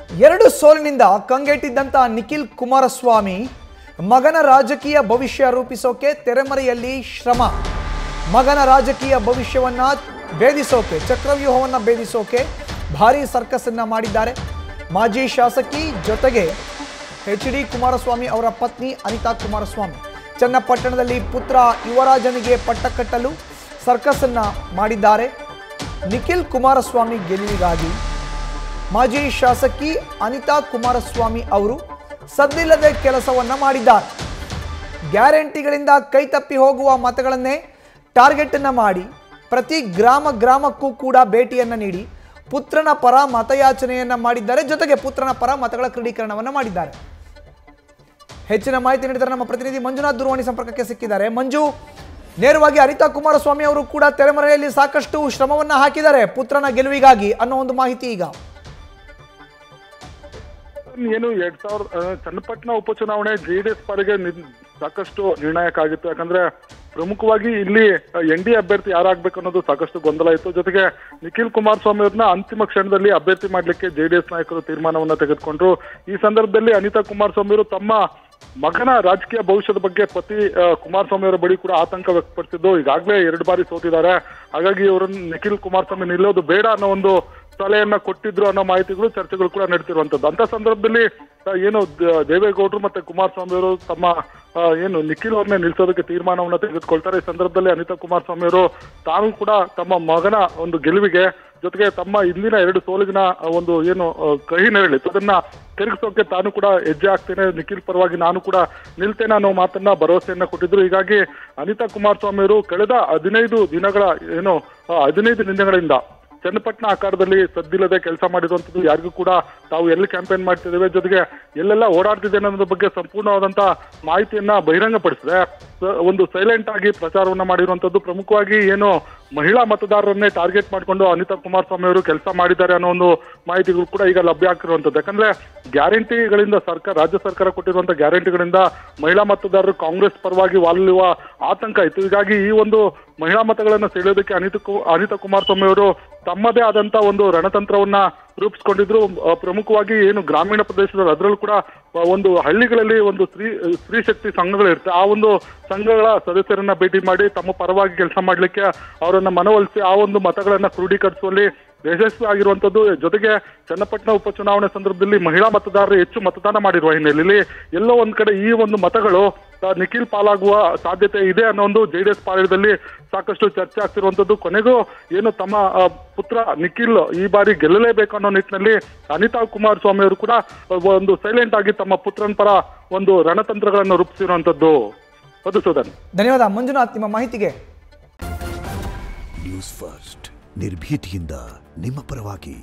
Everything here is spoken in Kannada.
ಎರಡು ಸೋಲಿನಿಂದ ಕಂಗೆಟ್ಟಿದ್ದಂತ ನಿಖಿಲ್ ಕುಮಾರಸ್ವಾಮಿ ಮಗನ ರಾಜಕೀಯ ಭವಿಷ್ಯ ರೂಪಿಸೋಕೆ ತೆರೆಮರೆಯಲ್ಲಿ ಶ್ರಮ. ಮಗನ ರಾಜಕೀಯ ಭವಿಷ್ಯವನ್ನ ಭೇದಿಸೋಕೆ, ಚಕ್ರವ್ಯೂಹವನ್ನ ಭೇದಿಸೋಕೆ ಭಾರೀ ಸರ್ಕಸ್ ಅನ್ನ ಮಾಡಿದ್ದಾರೆ. ಮಾಜಿ ಶಾಸಕಿ ಜೊತೆಗೆ ಎಚ್ ಡಿ ಕುಮಾರಸ್ವಾಮಿ ಅವರ ಪತ್ನಿ ಅನಿತಾ ಕುಮಾರಸ್ವಾಮಿ ಚನ್ನಪಟ್ಟಣದಲ್ಲಿ ಪುತ್ರ ಯುವರಾಜನಿಗೆ ಪಟ್ಟ ಕಟ್ಟಲು ಸರ್ಕಸ್ ಅನ್ನ ಮಾಡಿದ್ದಾರೆ. ನಿಖಿಲ್ ಕುಮಾರಸ್ವಾಮಿ ಗೆಲುವಿಗಾಗಿ ಮಾಜಿ ಶಾಸಕಿ ಅನಿತಾ ಕುಮಾರಸ್ವಾಮಿ ಅವರು ಸದ್ದಿಲ್ಲದೆ ಕೆಲಸವನ್ನ ಮಾಡಿದ್ದಾರೆ. ಗ್ಯಾರಂಟಿಗಳಿಂದ ಕೈತಪ್ಪಿ ಹೋಗುವ ಮತಗಳನ್ನೇ ಟಾರ್ಗೆಟ್ ಅನ್ನ ಮಾಡಿ ಪ್ರತಿ ಗ್ರಾಮಕ್ಕೂ ಕೂಡ ಭೇಟಿಯನ್ನ ನೀಡಿ ಪುತ್ರನ ಪರ ಮತಯಾಚನೆಯನ್ನ ಮಾಡಿದ್ದಾರೆ. ಜೊತೆಗೆ ಪುತ್ರನ ಪರ ಮತಗಳ ಕ್ರೋಢೀಕರಣವನ್ನ ಮಾಡಿದ್ದಾರೆ. ಹೆಚ್ಚಿನ ಮಾಹಿತಿ ನೀಡಿದರೆ ನಮ್ಮ ಪ್ರತಿನಿಧಿ ಮಂಜುನಾಥ್ ದೂರವಾಣಿ ಸಂಪರ್ಕಕ್ಕೆ ಸಿಕ್ಕಿದ್ದಾರೆ. ಮಂಜು, ನೇರವಾಗಿ ಅನಿತಾ ಕುಮಾರಸ್ವಾಮಿ ಅವರು ಕೂಡ ತೆರೆಮರೆಯಲ್ಲಿ ಸಾಕಷ್ಟು ಶ್ರಮವನ್ನ ಹಾಕಿದ್ದಾರೆ ಪುತ್ರನ ಗೆಲುವಿಗಾಗಿ ಅನ್ನೋ ಒಂದು ಮಾಹಿತಿ ಈಗ ಏನು 2000 ಚನ್ನಪಟ್ಟಣ ಉಪಚುನಾವಣೆ ಜೆಡಿಎಸ್ ಪಾಲಿಗೆ ಸಾಕಷ್ಟು ನಿರ್ಣಾಯಕ ಆಗಿತ್ತು. ಯಾಕಂದ್ರೆ ಪ್ರಮುಖವಾಗಿ ಇಲ್ಲಿ NDA ಅಭ್ಯರ್ಥಿ ಯಾರಾಗಬೇಕು ಅನ್ನೋದು ಸಾಕಷ್ಟು ಗೊಂದಲ ಇತ್ತು. ಜೊತೆಗೆ ನಿಖಿಲ್ ಕುಮಾರಸ್ವಾಮಿ ಅವ್ರನ್ನ ಅಂತಿಮ ಕ್ಷಣದಲ್ಲಿ ಅಭ್ಯರ್ಥಿ ಮಾಡ್ಲಿಕ್ಕೆ ಜೆಡಿಎಸ್ ನಾಯಕರು ತೀರ್ಮಾನವನ್ನ ತೆಗೆದುಕೊಂಡ್ರು. ಈ ಸಂದರ್ಭದಲ್ಲಿ ಅನಿತಾ ಕುಮಾರಸ್ವಾಮಿ ಅವರು ತಮ್ಮ ಮಗನ ರಾಜಕೀಯ ಭವಿಷ್ಯದ ಬಗ್ಗೆ ಪತಿ ಕುಮಾರಸ್ವಾಮಿ ಅವರ ಬಳಿ ಕೂಡ ಆತಂಕ ವ್ಯಕ್ತಪಡಿಸಿದ್ದು. ಈಗಾಗಲೇ 2 ಬಾರಿ ಸೋತಿದ್ದಾರೆ. ಹಾಗಾಗಿ ಅವರನ್ನು ನಿಖಿಲ್ ಕುಮಾರಸ್ವಾಮಿ ನಿಲ್ಲೋದು ಬೇಡ ಅನ್ನೋ ಒಂದು ಸಲಹೆಯನ್ನ ಕೊಟ್ಟಿದ್ರು ಅನ್ನೋ ಮಾಹಿತಿಗಳು, ಚರ್ಚೆಗಳು ಕೂಡ ನಡೀತಿರುವಂತದ್ದು. ಅಂತ ಸಂದರ್ಭದಲ್ಲಿ ಏನು ದೇವೇಗೌಡರು ಮತ್ತೆ ಕುಮಾರಸ್ವಾಮಿ ಅವರು ತಮ್ಮ ಏನು ನಿಖಿಲ್ ಅವ್ರನ್ನೇ ನಿಲ್ಸೋದಕ್ಕೆ ತೀರ್ಮಾನವನ್ನ ತೆಗೆದುಕೊಳ್ತಾರೆ. ಈ ಸಂದರ್ಭದಲ್ಲಿ ಅನಿತಾ ಕುಮಾರಸ್ವಾಮಿ ಅವರು ತಾನು ಕೂಡ ತಮ್ಮ ಮಗನ ಒಂದು ಗೆಲುವಿಗೆ, ಜೊತೆಗೆ ತಮ್ಮ ಇಂದಿನ 2 ಸೋಲಿನ ಒಂದು ಏನು ಕಹಿ ನೆರಳಿತ್ತು ಅದನ್ನ ತಿರುಗಿಸೋಕೆ ತಾನು ಕೂಡ ಹೆಜ್ಜೆ ಹಾಕ್ತೇನೆ, ನಿಖಿಲ್ ಪರವಾಗಿ ನಾನು ಕೂಡ ನಿಲ್ತೇನೆ ಅನ್ನೋ ಮಾತನ್ನ ಭರವಸೆಯನ್ನ ಕೊಟ್ಟಿದ್ರು. ಹೀಗಾಗಿ ಅನಿತಾ ಕುಮಾರಸ್ವಾಮಿ ಅವರು ಕಳೆದ 15 ದಿನಗಳಿಂದ ಚನ್ನಪಟ್ಟಣ ಆಕಾರದಲ್ಲಿ ಸದ್ದಿಲ್ಲದೆ ಕೆಲಸ ಮಾಡಿರುವಂಥದ್ದು. ಯಾರಿಗೂ ಕೂಡ ತಾವು ಎಲ್ಲಿ ಕ್ಯಾಂಪೇನ್ ಮಾಡ್ತಿದ್ದೇವೆ, ಜೊತೆಗೆ ಎಲ್ಲೆಲ್ಲ ಓಡಾಡ್ತಿದ್ದೇನೆ ಅನ್ನೋದ್ರ ಬಗ್ಗೆ ಸಂಪೂರ್ಣವಾದಂತ ಮಾಹಿತಿಯನ್ನ ಬಹಿರಂಗಪಡಿಸಿದೆ. ಒಂದು ಸೈಲೆಂಟ್ ಆಗಿ ಪ್ರಚಾರವನ್ನ ಮಾಡಿರುವಂತದ್ದು. ಪ್ರಮುಖವಾಗಿ ಏನು ಮಹಿಳಾ ಮತದಾರರನ್ನೇ ಟಾರ್ಗೆಟ್ ಮಾಡಿಕೊಂಡು ಅನಿತಾ ಕುಮಾರಸ್ವಾಮಿ ಅವರು ಕೆಲಸ ಮಾಡಿದ್ದಾರೆ ಅನ್ನೋ ಒಂದು ಮಾಹಿತಿಗಳು ಕೂಡ ಈಗ ಲಭ್ಯ ಆಗ್ತಿರುವಂತದ್ದು. ಯಾಕಂದ್ರೆ ಗ್ಯಾರಂಟಿಗಳಿಂದ ರಾಜ್ಯ ಸರ್ಕಾರ ಕೊಟ್ಟಿರುವಂತಹ ಗ್ಯಾರಂಟಿಗಳಿಂದ ಮಹಿಳಾ ಮತದಾರರು ಕಾಂಗ್ರೆಸ್ ಪರವಾಗಿ ವಾಲುವ ಆತಂಕ ಇತ್ತು. ಹೀಗಾಗಿ ಈ ಒಂದು ಮಹಿಳಾ ಮತಗಳನ್ನ ಸೆಳೆಯೋದಕ್ಕೆ ಅನಿತಾ ಕುಮಾರಸ್ವಾಮಿ ಅವರು ತಮ್ಮದೇ ಆದಂತ ಒಂದು ರಣತಂತ್ರವನ್ನ ರೂಪಿಸ್ಕೊಂಡಿದ್ರು. ಪ್ರಮುಖವಾಗಿ ಏನು ಗ್ರಾಮೀಣ ಪ್ರದೇಶದಲ್ಲಿ, ಅದರಲ್ಲೂ ಕೂಡ ಒಂದು ಹಳ್ಳಿಗಳಲ್ಲಿ ಒಂದು ಸ್ತ್ರೀ ಶಕ್ತಿ ಸಂಘಗಳಿರುತ್ತೆ. ಆ ಒಂದು ಸಂಘಗಳ ಸದಸ್ಯರನ್ನ ಭೇಟಿ ಮಾಡಿ ತಮ್ಮ ಪರವಾಗಿ ಕೆಲಸ ಮಾಡ್ಲಿಕ್ಕೆ ಅವರನ್ನ ಮನವೊಲಿಸಿ ಆ ಒಂದು ಮತಗಳನ್ನ ಕ್ರೋಢೀಕರಿಸುವಲ್ಲಿ ಯಶಸ್ವಿ ಆಗಿರುವಂತದ್ದು. ಜೊತೆಗೆ ಚನ್ನಪಟ್ಟಣ ಉಪಚುನಾವಣೆ ಸಂದರ್ಭದಲ್ಲಿ ಮಹಿಳಾ ಮತದಾರರು ಹೆಚ್ಚು ಮತದಾನ ಮಾಡಿರುವ ಹಿನ್ನೆಲೆಯಲ್ಲಿ ಎಲ್ಲೋ ಒಂದ್ ಕಡೆ ಈ ಒಂದು ಮತಗಳು ನಿಖಿಲ್ ಪಾಲಾಗುವ ಸಾಧ್ಯತೆ ಇದೆ ಅನ್ನೋ ಒಂದು ಜೆಡಿಎಸ್ ಪಾಳ್ಯದಲ್ಲಿ ಸಾಕಷ್ಟು ಚರ್ಚೆ ಆಗ್ತಿರುವಂತದ್ದು. ಕೊನೆಗೂ ಏನು ತಮ್ಮ ಪುತ್ರ ನಿಖಿಲ್ ಈ ಬಾರಿ ಗೆಲ್ಲಲೇಬೇಕು ಅನ್ನೋ ನಿಟ್ಟಿನಲ್ಲಿ ಅನಿತಾ ಕುಮಾರಸ್ವಾಮಿ ಅವರು ಕೂಡ ಒಂದು ಸೈಲೆಂಟ್ ಆಗಿ ತಮ್ಮ ಪುತ್ರನ ಪರ ಒಂದು ರಣತಂತ್ರಗಳನ್ನು ರೂಪಿಸಿರುವಂತದ್ದು. ಮಧುಸೂದನ್, ಧನ್ಯವಾದ ಮಂಜುನಾಥ್ ನಿಮ್ಮ ಮಾಹಿತಿಗೆ. ನ್ಯೂಸ್ ಫಸ್ಟ್ ನಿರ್ಭೀತಿಯಿಂದ ನಿಮ್ಮ ಪರವಾಗಿ.